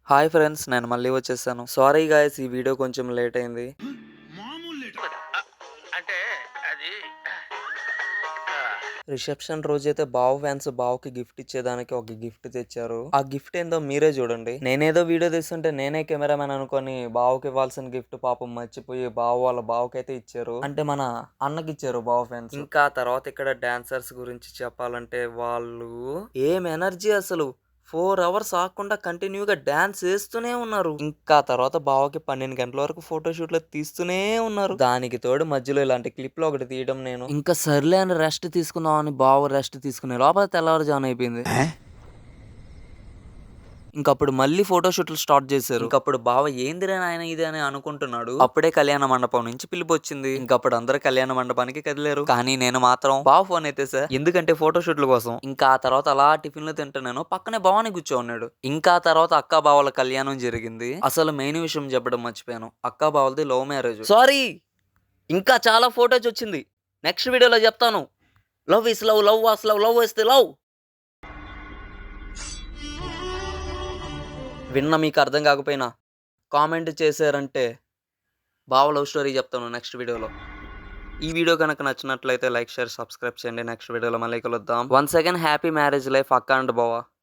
Hi friends, నేను మళ్ళీ వచ్చేసాను. సారీ గాయ్స్, ఈ వీడియో కొంచెం లేట్ అయింది. మామూలు లెటర్ అంటే అది రిసెప్షన్ రోజైతే బావ ఫ్యాన్స్ బావకి గిఫ్ట్ ఇచ్చేదానికి ఒక గిఫ్ట్ తెచ్చారు. ఆ గిఫ్ట్ ఏందో మీరే చూడండి. నేనేదో వీడియో తీస్తుంటే నేనే కెమెరామెన్ అనుకొని బావకి ఇవ్వాల్సిన గిఫ్ట్ పాపం మర్చిపోయి బావ వాళ్ళ బావకైతే ఇచ్చారు. అంటే మన అన్నకి ఇచ్చారు బావ ఫ్యాన్స్. ఇంకా తర్వాత ఇక్కడ డాన్సర్స్ గురించి చెప్పాలంటే వాళ్ళు ఏం ఎనర్జీ అసలు. 4 అవర్స్ ఆగకుండా కంటిన్యూగా డాన్స్ చేస్తూనే ఉన్నారు. ఇంకా తర్వాత బావకి 12 గంటల వరకు ఫోటోషూట్లు తీస్తూనే ఉన్నారు. దానికి తోడు మధ్యలో ఇలాంటి క్లిప్లు ఒకటి తీయడం నేను. ఇంకా సర్లే అని రెస్ట్ తీసుకుందాం అని బావ రెస్ట్ తీసుకునే లోపల తెల్లవారుజామున అయిపోయింది. ఇంకప్పుడు మళ్ళీ ఫోటోషూట్లు స్టార్ట్ చేశారు. ఇంకప్పుడు బావ ఏందిరా నాయన ఇది అని అనుకుంటున్నాడు. అప్పుడే కళ్యాణ మండపం నుంచి పిలుపు వచ్చింది. ఇంకప్పుడు అందరూ కళ్యాణ మండపానికి కదిలేరు. కానీ నేను మాత్రం బావ ఫోన్ అయితే సార్, ఎందుకంటే ఫోటోషూట్ల కోసం. ఇంకా ఆ తర్వాత అలా టిఫిన్లు తింటున్నాను. పక్కనే బావని కూర్చోన్నాడు. ఇంకా ఆ తర్వాత అక్కా బావల కళ్యాణం జరిగింది. అసలు మెయిన్ విషయం చెప్పడం మర్చిపోయాను. అక్కా బావలది లవ్ మ్యారేజ్. సారీ, ఇంకా చాలా ఫోటోస్ వచ్చింది. నెక్స్ట్ వీడియోలో చెప్తాను. Love is love, love was love, love is the love. విన్న మీకు అర్థం కాకపోయినా కామెంట్ చేశారంటే బావ లవ్ స్టోరీ చెప్తాను నెక్స్ట్ వీడియోలో. ఈ వీడియో కనుక నచ్చినట్లయితే లైక్, షేర్, సబ్స్క్రైబ్ చేయండి. నెక్స్ట్ వీడియోలో మళ్ళీ కలుద్దాం. Once again happy marriage life అక్క అండ్ బావ.